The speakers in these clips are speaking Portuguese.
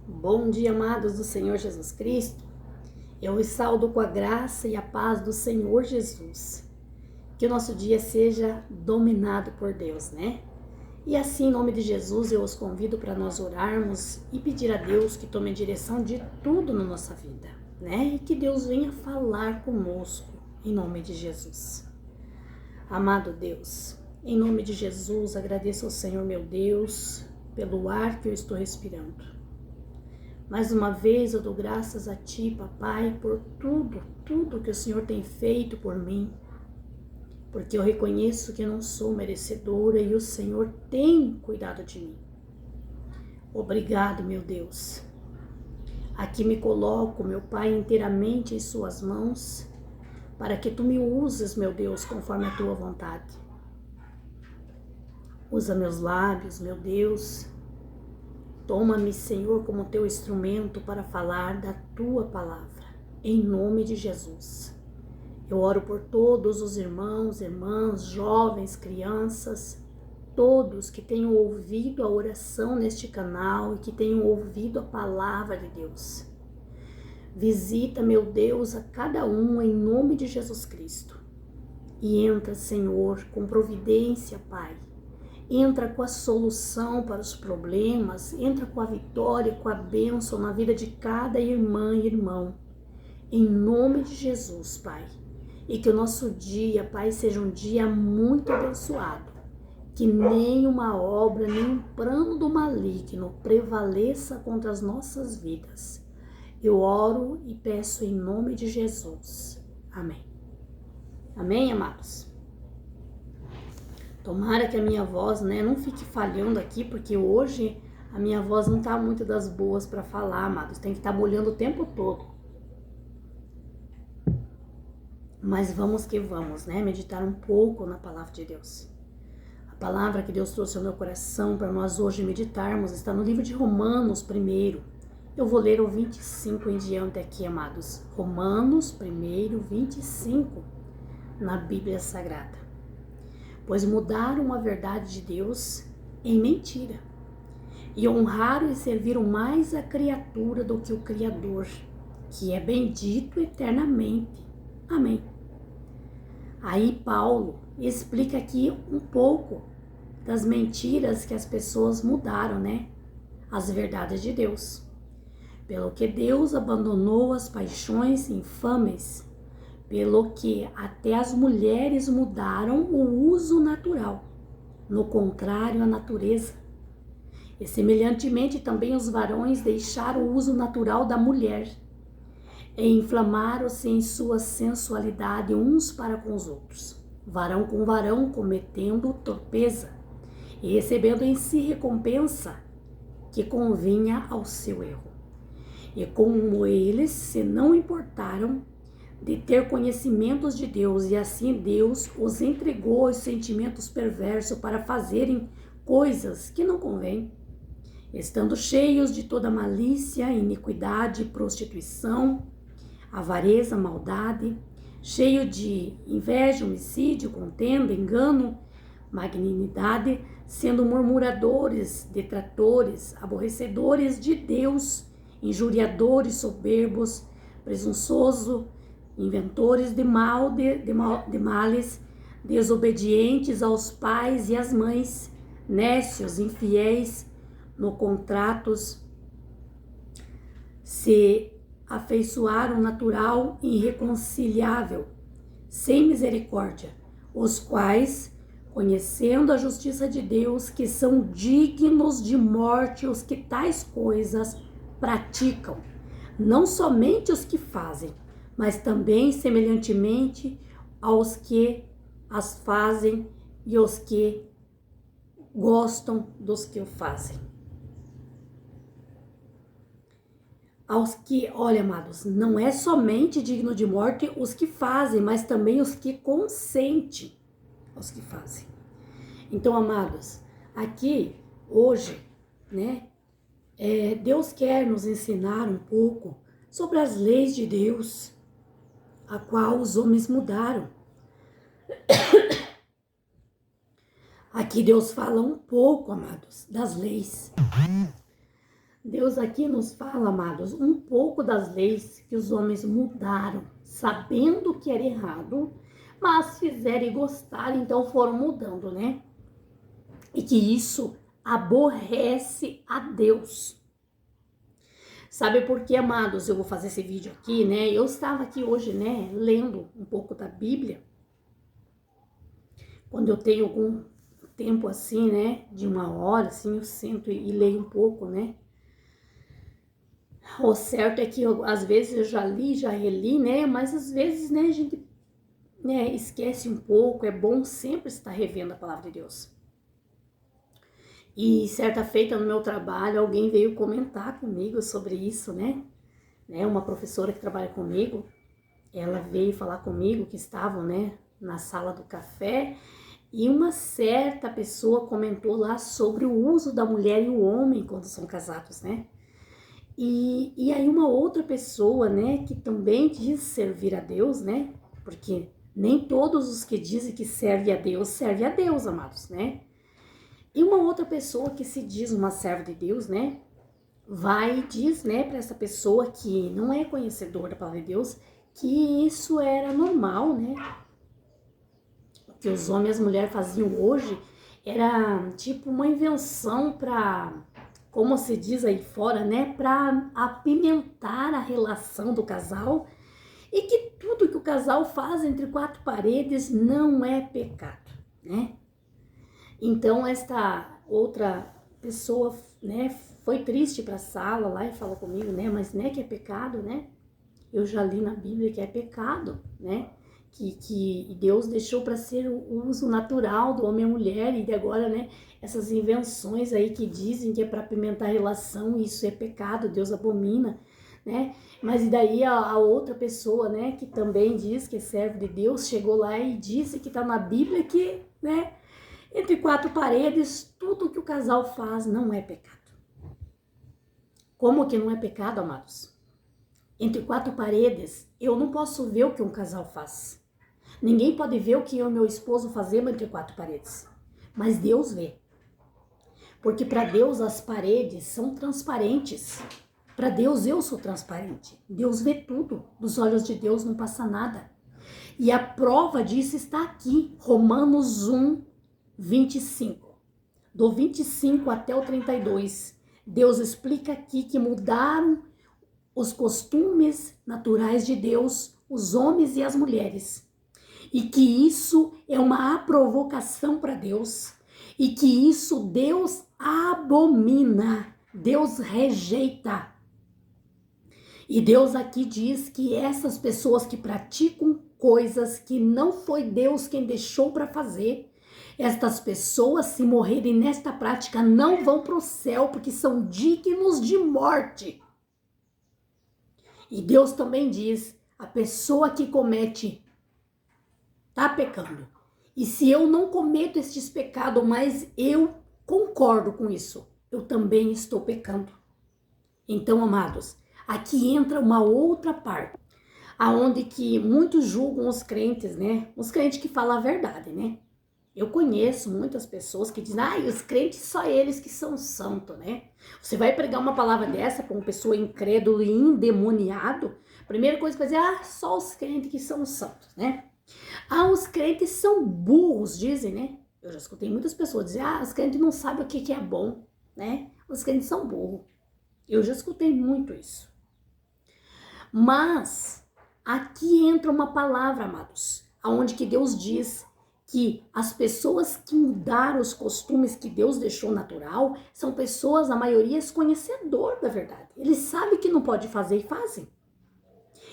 Bom dia, amados do Senhor Jesus Cristo. Eu os saúdo com a graça e a paz do Senhor Jesus. Que o nosso dia seja dominado por Deus, né? E assim, em nome de Jesus, eu os convido para nós orarmos e pedir a Deus que tome a direção de tudo na nossa vida, né? E que Deus venha falar conosco, em nome de Jesus. Amado Deus, em nome de Jesus, agradeço ao Senhor, meu Deus, pelo ar que eu estou respirando. Mais uma vez eu dou graças a Ti, Papai, por tudo que o Senhor tem feito por mim, porque eu reconheço que eu não sou merecedora e o Senhor tem cuidado de mim. Obrigado, meu Deus. Aqui me coloco, meu Pai, inteiramente em Suas mãos, para que Tu me uses, meu Deus, conforme a Tua vontade. Usa meus lábios, meu Deus. Toma-me, Senhor, como teu instrumento para falar da tua palavra, em nome de Jesus. Eu oro por todos os irmãos, irmãs, jovens, crianças, todos que tenham ouvido a oração neste canal e que tenham ouvido a palavra de Deus. Visita, meu Deus, a cada um em nome de Jesus Cristo. E entra, Senhor, com providência, Pai. Entra com a solução para os problemas, entra com a vitória, com a bênção na vida de cada irmã e irmão. Em nome de Jesus, Pai. E que o nosso dia, Pai, seja um dia muito abençoado. Que nenhuma obra, nenhum plano do maligno prevaleça contra as nossas vidas. Eu oro e peço em nome de Jesus. Amém. Amém, amados? Tomara que a minha voz, não fique falhando aqui, porque hoje a minha voz não tá muito das boas para falar, amados. Tem que estar molhando o tempo todo. Mas vamos que vamos, meditar um pouco na palavra de Deus. A palavra que Deus trouxe ao meu coração para nós hoje meditarmos está no livro de Romanos 1. Eu vou ler o 25 em diante aqui, amados. Romanos 1, 25, na Bíblia Sagrada. Pois mudaram a verdade de Deus em mentira, e honraram e serviram mais a criatura do que o Criador, que é bendito eternamente. Amém. Aí Paulo explica aqui um pouco das mentiras que as pessoas mudaram, as verdades de Deus. Pelo que Deus abandonou as paixões infames, pelo que até as mulheres mudaram o uso natural, no contrário à natureza. E semelhantemente também os varões deixaram o uso natural da mulher, e inflamaram-se em sua sensualidade uns para com os outros, varão com varão, cometendo torpeza, e recebendo em si recompensa que convinha ao seu erro. E como eles se não importaram de ter conhecimentos de Deus, e assim Deus os entregou aos sentimentos perversos para fazerem coisas que não convêm, estando cheios de toda malícia, iniquidade, prostituição, avareza, maldade, cheio de inveja, homicídio, contenda, engano, magnanimidade, sendo murmuradores, detratores, aborrecedores de Deus, injuriadores, soberbos, presunçosos, inventores de males, desobedientes aos pais e às mães, nécios, infiéis, no contratos, se afeiçoaram natural e irreconciliável, sem misericórdia, os quais, conhecendo a justiça de Deus, que são dignos de morte os que tais coisas praticam, não somente os que fazem, mas também semelhantemente aos que as fazem e os que gostam dos que o fazem. Aos que, olha, amados, não é somente digno de morte os que fazem, mas também os que consentem aos que fazem. Então, amados, aqui, hoje, Deus quer nos ensinar um pouco sobre as leis de Deus, a qual os homens mudaram. Aqui Deus fala um pouco, amados, das leis. Deus aqui nos fala, amados, um pouco das leis que os homens mudaram, sabendo que era errado, mas fizeram e gostaram, então foram mudando, né? E que isso aborrece a Deus. Sabe por que, amados, eu vou fazer esse vídeo aqui, né? Eu estava aqui hoje, né, lendo um pouco da Bíblia. Quando eu tenho algum tempo assim, né, de 1 hora, assim, eu sento e leio um pouco, né? O certo é que às vezes eu já li, já reli, né? Mas às vezes, né, a gente, né, esquece um pouco. É bom sempre estar revendo a palavra de Deus. E certa feita no meu trabalho, alguém veio comentar comigo sobre isso, né? Uma professora que trabalha comigo, ela veio falar comigo que estavam, né, na sala do café, e uma certa pessoa comentou lá sobre o uso da mulher e o homem quando são casados, né? E aí uma outra pessoa, né, que também diz servir a Deus, né? Porque nem todos os que dizem que servem a Deus, amados, né? E uma outra pessoa que se diz uma serva de Deus, né, vai e diz, né, para essa pessoa que não é conhecedor da palavra de Deus, que isso era normal, né? O que os homens e as mulheres faziam hoje era tipo uma invenção para, como se diz aí fora, né, para apimentar a relação do casal, e que tudo que o casal faz entre 4 paredes não é pecado, né? Então esta outra pessoa, né, foi triste para a sala lá e falou comigo, né, mas né, que é pecado, né? Eu já li na Bíblia que é pecado, né? Que Deus deixou para ser o uso natural do homem e mulher, e de agora, né, essas invenções aí que dizem que é para apimentar a relação, isso é pecado, Deus abomina, né? Mas e daí a outra pessoa, né, que também diz que é servo de Deus, chegou lá e disse que tá na Bíblia que, né, entre 4 paredes, tudo que o casal faz não é pecado. Como que não é pecado, amados? Entre 4 paredes, eu não posso ver o que um casal faz. Ninguém pode ver o que eu e meu esposo fazemos entre 4 paredes. Mas Deus vê. Porque para Deus as paredes são transparentes. Para Deus eu sou transparente. Deus vê tudo. Dos olhos de Deus não passa nada. E a prova disso está aqui. Romanos 1, 25. Do 25 até o 32. Deus explica aqui que mudaram os costumes naturais de Deus, os homens e as mulheres. E que isso é uma provocação para Deus. E que isso Deus abomina. Deus rejeita. E Deus aqui diz que essas pessoas que praticam coisas que não foi Deus quem deixou para fazer, estas pessoas, se morrerem nesta prática, não vão para o céu, porque são dignos de morte. E Deus também diz, a pessoa que comete, tá pecando. E se eu não cometo estes pecados, mas eu concordo com isso, eu também estou pecando. Então, amados, aqui entra uma outra parte, aonde que muitos julgam os crentes, né? Os crentes que falam a verdade, né? Eu conheço muitas pessoas que dizem, os crentes só eles que são santos, né? Você vai pregar uma palavra dessa para uma pessoa incrédula e endemoniado, primeira coisa que vai dizer, só os crentes que são santos, né? Os crentes são burros, dizem, né? Eu já escutei muitas pessoas dizer, os crentes não sabem o que é bom, né? Os crentes são burros. Eu já escutei muito isso. Mas aqui entra uma palavra, amados, aonde que Deus diz que as pessoas que mudaram os costumes que Deus deixou natural são pessoas, a maioria, conhecedor da verdade. Eles sabem que não pode fazer e fazem.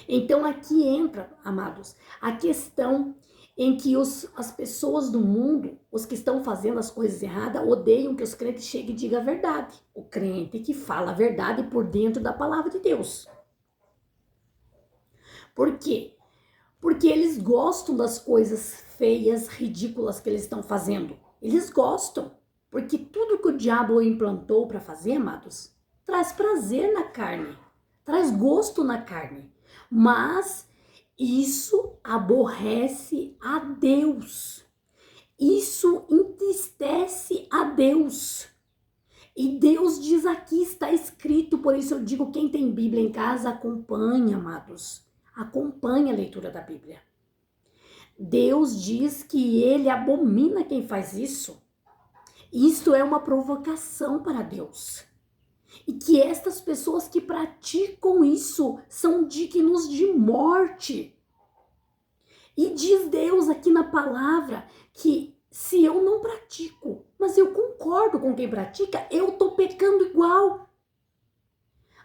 Então aqui entra, amados, a questão em que as pessoas do mundo, os que estão fazendo as coisas erradas, odeiam que os crentes cheguem e digam a verdade. O crente que fala a verdade por dentro da palavra de Deus. Por quê? Porque eles gostam das coisas feias, ridículas que eles estão fazendo. Eles gostam. Porque tudo que o diabo implantou para fazer, amados, traz prazer na carne. Traz gosto na carne. Mas isso aborrece a Deus. Isso entristece a Deus. E Deus diz aqui, está escrito, por isso eu digo, quem tem Bíblia em casa, acompanha, amados. Acompanha a leitura da Bíblia. Deus diz que ele abomina quem faz isso. Isto é uma provocação para Deus. E que estas pessoas que praticam isso são dignos de morte. E diz Deus aqui na palavra que se eu não pratico, mas eu concordo com quem pratica, eu tô pecando igual.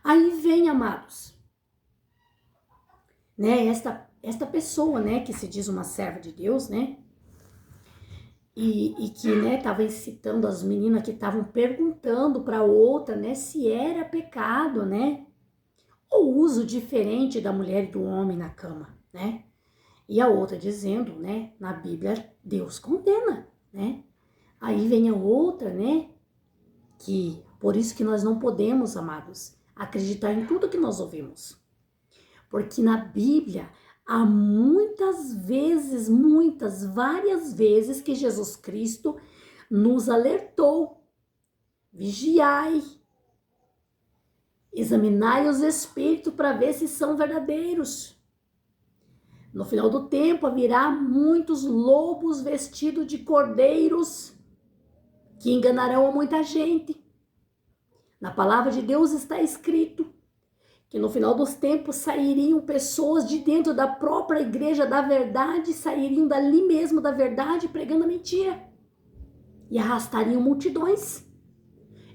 Aí vem, amados, né, esta pessoa, né, que se diz uma serva de Deus, né, e que, né, tava incitando as meninas que estavam perguntando para outra, né, se era pecado, né, o uso diferente da mulher e do homem na cama, né, e a outra dizendo, né, na Bíblia Deus condena, né, aí vem a outra, né, que por isso que nós não podemos, amados, acreditar em tudo que nós ouvimos, porque na Bíblia há várias vezes que Jesus Cristo nos alertou. Vigiai, examinai os espíritos para ver se são verdadeiros. No final do tempo haverá muitos lobos vestidos de cordeiros que enganarão a muita gente. Na palavra de Deus está escrito que no final dos tempos sairiam pessoas de dentro da própria igreja da verdade, sairiam dali mesmo da verdade pregando a mentira e arrastariam multidões.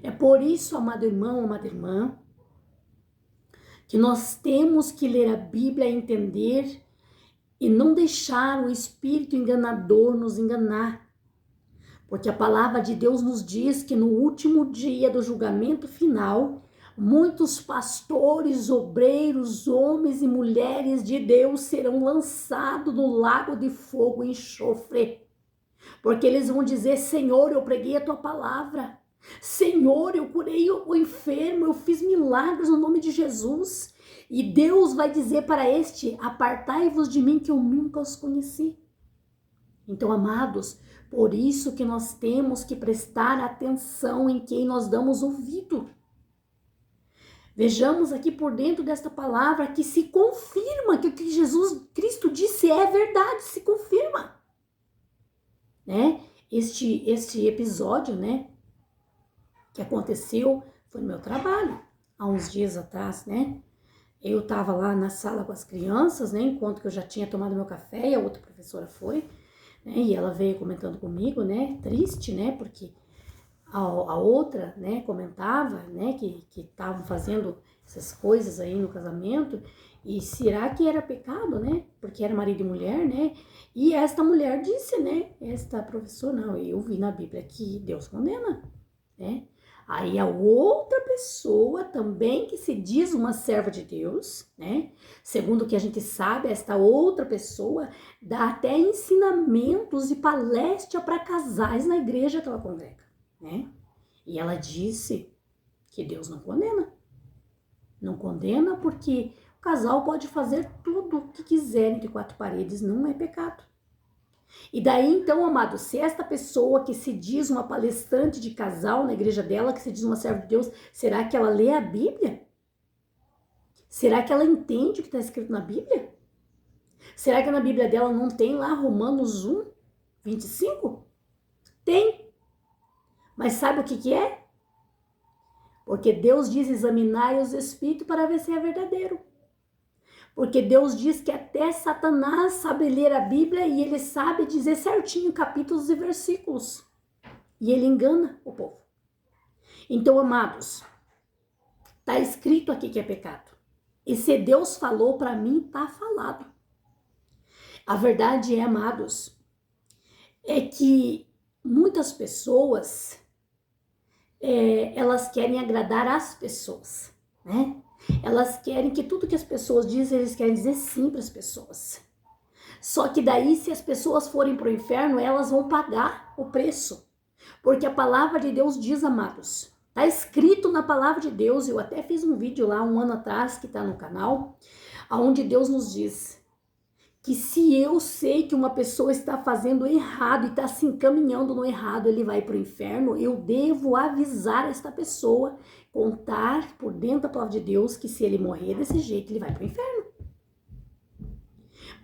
É por isso, amado irmão, amada irmã, que nós temos que ler a Bíblia e entender e não deixar o espírito enganador nos enganar. Porque a palavra de Deus nos diz que no último dia do julgamento final, muitos pastores, obreiros, homens e mulheres de Deus serão lançados no lago de fogo e enxofre. Porque eles vão dizer, Senhor, eu preguei a tua palavra. Senhor, eu curei o enfermo, eu fiz milagres no nome de Jesus. E Deus vai dizer para este, apartai-vos de mim que eu nunca os conheci. Então, amados, por isso que nós temos que prestar atenção em quem nós damos ouvido. Vejamos aqui por dentro desta palavra que se confirma que o que Jesus Cristo disse é verdade, se confirma. Né? Este episódio, né, que aconteceu foi no meu trabalho, há uns dias atrás, né? Eu estava lá na sala com as crianças, né, enquanto que eu já tinha tomado meu café e a outra professora foi, né, e ela veio comentando comigo, né, triste, né, porque a outra, né, comentava, né, que estavam fazendo essas coisas aí no casamento, e será que era pecado, né, porque era marido e mulher, né, e esta mulher disse, né, esta professora, não, eu vi na Bíblia que Deus condena, né, aí a outra pessoa também que se diz uma serva de Deus, né, segundo o que a gente sabe, esta outra pessoa dá até ensinamentos e palestra para casais na igreja que ela congrega. Né? E ela disse que Deus não condena. Não condena porque o casal pode fazer tudo o que quiser entre quatro paredes, não é pecado. E daí então, amado, se esta pessoa que se diz uma palestrante de casal na igreja dela, que se diz uma serva de Deus, será que ela lê a Bíblia? Será que ela entende o que está escrito na Bíblia? Será que na Bíblia dela não tem lá Romanos 1, 25? Tem. Mas sabe o que é? Porque Deus diz, examinai os espíritos para ver se é verdadeiro. Porque Deus diz que até Satanás sabe ler a Bíblia e ele sabe dizer certinho capítulos e versículos. E ele engana o povo. Então, amados, está escrito aqui que é pecado. E se Deus falou para mim, está falado. A verdade é, amados, é que muitas pessoas... elas querem agradar as pessoas, né? Elas querem que tudo que as pessoas dizem, eles querem dizer sim para as pessoas. Só que daí, se as pessoas forem para o inferno, elas vão pagar o preço. Porque a palavra de Deus diz, amados, está escrito na palavra de Deus, eu até fiz um vídeo lá um ano atrás, que está no canal, onde Deus nos diz que se eu sei que uma pessoa está fazendo errado e está se encaminhando no errado, ele vai para o inferno, eu devo avisar esta pessoa, contar por dentro da palavra de Deus que se ele morrer desse jeito, ele vai para o inferno.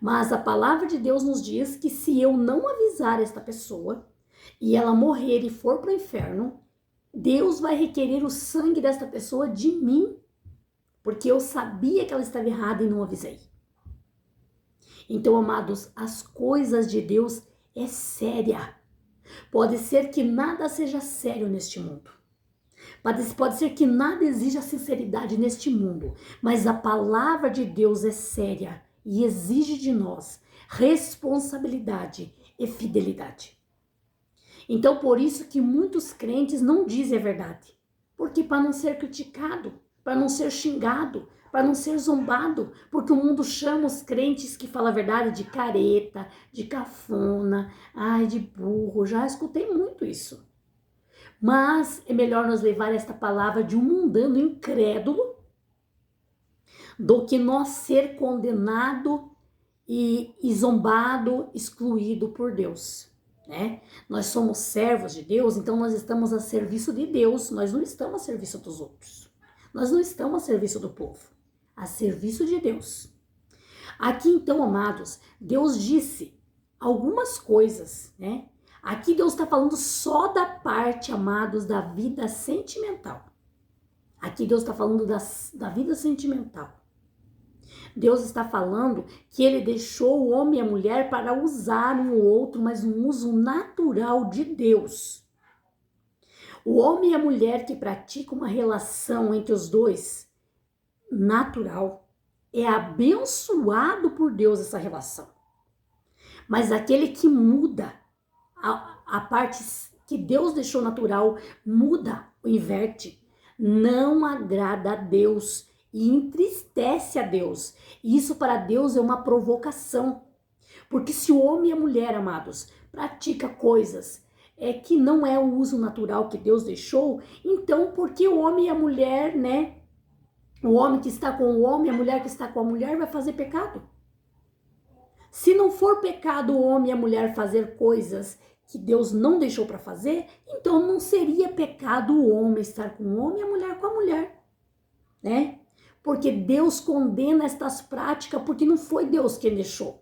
Mas a palavra de Deus nos diz que se eu não avisar esta pessoa e ela morrer e for para o inferno, Deus vai requerer o sangue desta pessoa de mim, porque eu sabia que ela estava errada e não avisei. Então, amados, as coisas de Deus é séria. Pode ser que nada seja sério neste mundo. Pode ser que nada exija sinceridade neste mundo, mas a palavra de Deus é séria e exige de nós responsabilidade e fidelidade. Então, por isso que muitos crentes não dizem a verdade, porque para não ser criticado, para não ser xingado, para não ser zombado, porque o mundo chama os crentes que falam a verdade de careta, de cafona, ai, de burro, já escutei muito isso. Mas é melhor nós levar esta palavra de um mundano incrédulo do que nós ser condenado e zombado, excluído por Deus, né? Nós somos servos de Deus, então nós estamos a serviço de Deus, nós não estamos a serviço dos outros. Nós não estamos a serviço do povo, a serviço de Deus. Aqui então, amados, Deus disse algumas coisas, né? Aqui Deus está falando só da parte, amados, da vida sentimental. Aqui Deus está falando da vida sentimental. Deus está falando que ele deixou o homem e a mulher para usar um ou outro, mas um uso natural de Deus. O homem e a mulher que praticam uma relação entre os dois, natural, é abençoado por Deus essa relação. Mas aquele que muda, a parte que Deus deixou natural, muda, inverte, não agrada a Deus e entristece a Deus. E isso para Deus é uma provocação. Porque se o homem e a mulher, amados, pratica coisas que não é o uso natural que Deus deixou, então por que o homem e a mulher, né? O homem que está com o homem, a mulher que está com a mulher vai fazer pecado? Se não for pecado o homem e a mulher fazer coisas que Deus não deixou para fazer, então não seria pecado o homem estar com o homem e a mulher com a mulher, né? Porque Deus condena estas práticas porque não foi Deus quem deixou.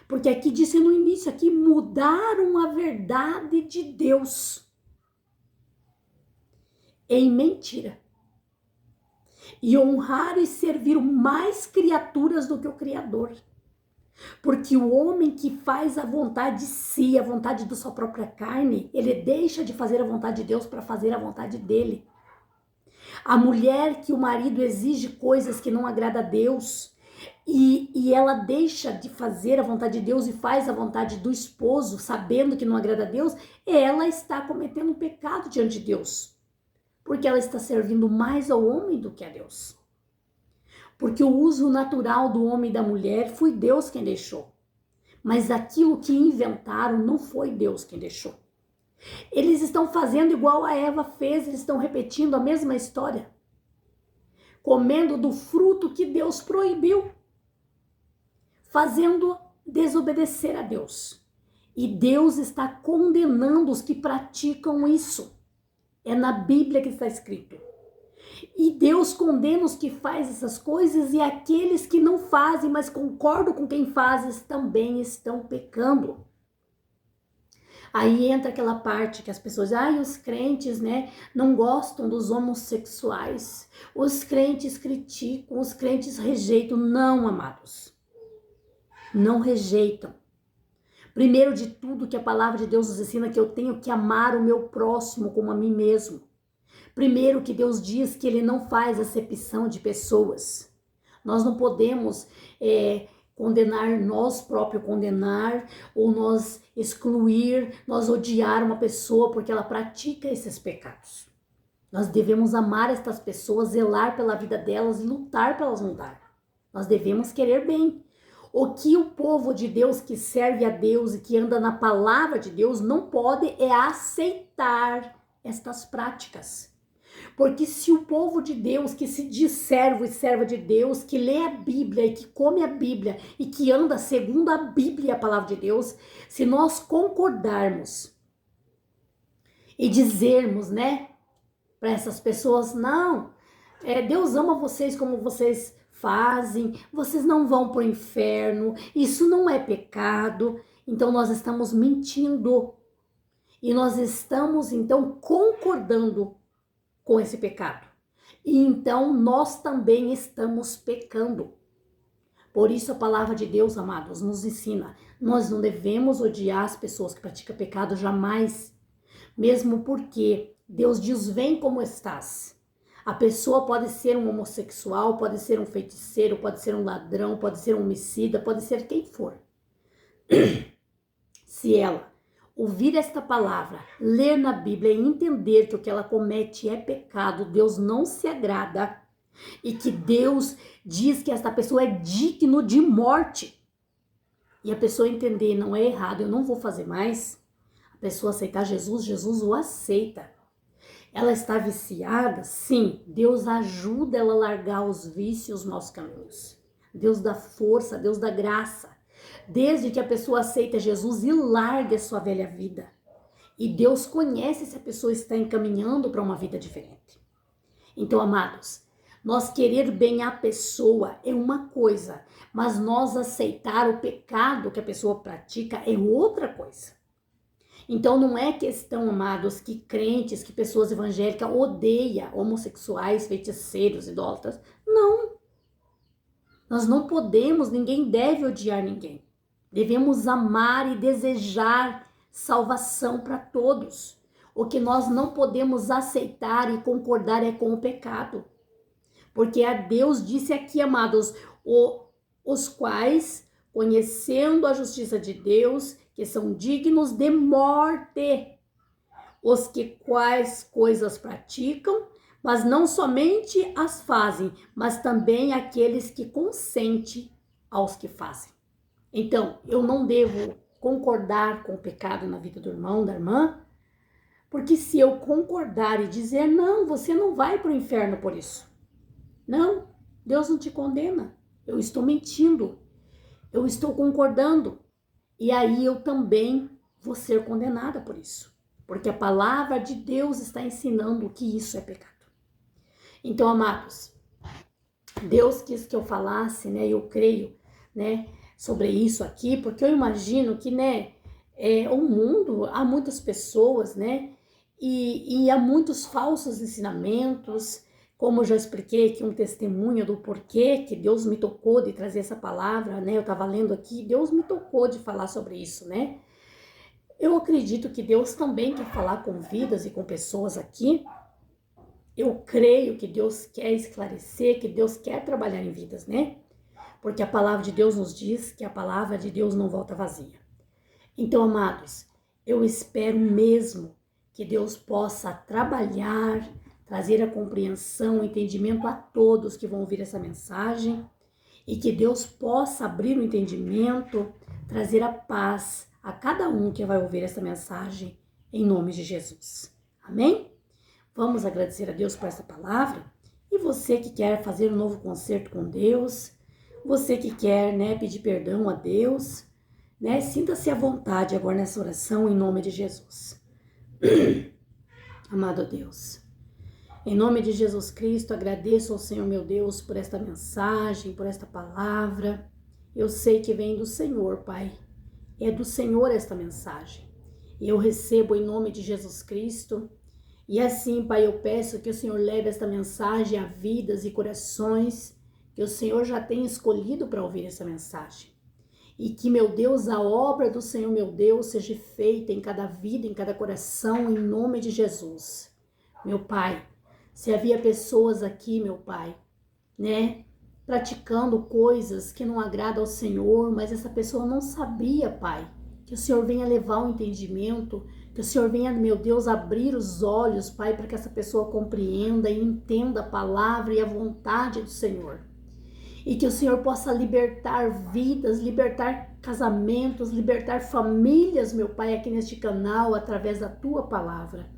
Porque aqui disse no início, aqui mudaram a verdade de Deus em mentira. E honraram e serviram mais criaturas do que o Criador. Porque o homem que faz a vontade de si, a vontade da sua própria carne, ele deixa de fazer a vontade de Deus para fazer a vontade dele. A mulher que o marido exige coisas que não agrada a Deus e ela deixa de fazer a vontade de Deus e faz a vontade do esposo, sabendo que não agrada a Deus, ela está cometendo um pecado diante de Deus. Porque ela está servindo mais ao homem do que a Deus. Porque o uso natural do homem e da mulher foi Deus quem deixou. Mas aquilo que inventaram não foi Deus quem deixou. Eles estão fazendo igual a Eva fez, eles estão repetindo a mesma história. Comendo do fruto que Deus proibiu. Fazendo desobedecer a Deus. E Deus está condenando os que praticam isso. É na Bíblia que está escrito. E Deus condena os que fazem essas coisas e aqueles que não fazem, mas concordam com quem faz, também estão pecando. Aí entra aquela parte que as pessoas, os crentes, né, não gostam dos homossexuais. Os crentes criticam, os crentes rejeitam. Não, amados. Não rejeitam. Primeiro de tudo que a palavra de Deus nos ensina que eu tenho que amar o meu próximo como a mim mesmo. Primeiro que Deus diz que ele não faz acepção de pessoas. Nós não podemos condenar, nós próprios condenar, ou nós excluir, nós odiar uma pessoa porque ela pratica esses pecados. Nós devemos amar estas pessoas, zelar pela vida delas e lutar para elas mudar. Nós devemos querer bem. O que o povo de Deus que serve a Deus e que anda na palavra de Deus não pode é aceitar estas práticas. Porque se o povo de Deus, que se diz servo e serva de Deus, que lê a Bíblia e que come a Bíblia e que anda segundo a Bíblia e a palavra de Deus, se nós concordarmos e dizermos, né, para essas pessoas, não, Deus ama vocês como vocês fazem, vocês não vão para o inferno, isso não é pecado, então nós estamos mentindo e nós estamos então concordando com esse pecado. E então nós também estamos pecando. Por isso a palavra de Deus, amados, nos ensina. Nós não devemos odiar as pessoas que praticam pecado jamais. Mesmo porque Deus diz, vem como estás. A pessoa pode ser um homossexual, pode ser um feiticeiro, pode ser um ladrão, pode ser um homicida, pode ser quem for. Se ela ouvir esta palavra, ler na Bíblia e entender que o que ela comete é pecado, Deus não se agrada e que Deus diz que esta pessoa é digno de morte, e a pessoa entender, não é errado, eu não vou fazer mais, a pessoa aceitar Jesus, Jesus o aceita. Ela está viciada? Sim, Deus ajuda ela a largar os vícios nos caminhos. Deus dá força, Deus dá graça. Desde que a pessoa aceita Jesus e larga a sua velha vida. E Deus conhece se a pessoa está encaminhando para uma vida diferente. Então, amados, nós querer bem a pessoa é uma coisa, mas nós aceitar o pecado que a pessoa pratica é outra coisa. Então não é questão, amados, que crentes, que pessoas evangélicas odeiam homossexuais, feiticeiros, idólatras. Não. Nós não podemos, ninguém deve odiar ninguém. Devemos amar e desejar salvação para todos. O que nós não podemos aceitar e concordar é com o pecado. Porque a Deus disse aqui, amados, os quais, conhecendo a justiça de Deus, que são dignos de morte, os que quais coisas praticam, mas não somente as fazem, mas também aqueles que consentem aos que fazem. Então, eu não devo concordar com o pecado na vida do irmão, da irmã, porque se eu concordar e dizer, não, você não vai para o inferno por isso. Não, Deus não te condena. Eu estou mentindo. Eu estou concordando. E aí eu também vou ser condenada por isso. Porque a palavra de Deus está ensinando que isso é pecado. Então, amados, Deus quis que eu falasse, né? Eu creio, né? Sobre isso aqui, porque eu imagino que, né? O mundo, há muitas pessoas, né? E há muitos falsos ensinamentos. Como eu já expliquei aqui um testemunho do porquê que Deus me tocou de trazer essa palavra, né? Eu estava lendo aqui, Deus me tocou de falar sobre isso, né? Eu acredito que Deus também quer falar com vidas e com pessoas aqui. Eu creio que Deus quer esclarecer, que Deus quer trabalhar em vidas, né? Porque a palavra de Deus nos diz que a palavra de Deus não volta vazia. Então, amados, eu espero mesmo que Deus possa trabalhar, trazer a compreensão, o entendimento a todos que vão ouvir essa mensagem e que Deus possa abrir o entendimento, trazer a paz a cada um que vai ouvir essa mensagem em nome de Jesus. Amém? Vamos agradecer a Deus por essa palavra e você que quer fazer um novo concerto com Deus, você que quer, né, pedir perdão a Deus, né, sinta-se à vontade agora nessa oração em nome de Jesus. Amado Deus, em nome de Jesus Cristo, agradeço ao Senhor meu Deus por esta mensagem, por esta palavra. Eu sei que vem do Senhor, Pai. É do Senhor esta mensagem. E eu recebo em nome de Jesus Cristo. E assim, Pai, eu peço que o Senhor leve esta mensagem a vidas e corações que o Senhor já tem escolhido para ouvir essa mensagem. E que, meu Deus, a obra do Senhor, meu Deus, seja feita em cada vida, em cada coração, em nome de Jesus. Meu Pai, se havia pessoas aqui, meu Pai, né, praticando coisas que não agradam ao Senhor, mas essa pessoa não sabia, Pai, que o Senhor venha levar o entendimento, que o Senhor venha, meu Deus, abrir os olhos, Pai, para que essa pessoa compreenda e entenda a palavra e a vontade do Senhor. E que o Senhor possa libertar vidas, libertar casamentos, libertar famílias, meu Pai, aqui neste canal, através da Tua palavra.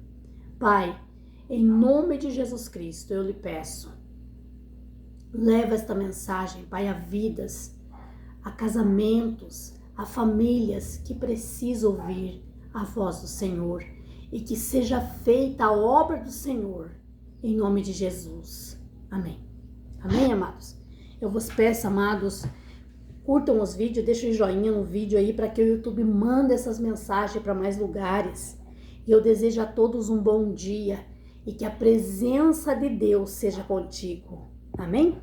Pai, Em nome de Jesus Cristo, eu lhe peço, leva esta mensagem, Pai, a vidas, a casamentos, a famílias que precisam ouvir a voz do Senhor e que seja feita a obra do Senhor, em nome de Jesus. Amém. Amém, amados? Eu vos peço, amados, curtam os vídeos, deixem joinha no vídeo aí para que o YouTube mande essas mensagens para mais lugares. E eu desejo a todos um bom dia e que a presença de Deus seja contigo. Amém?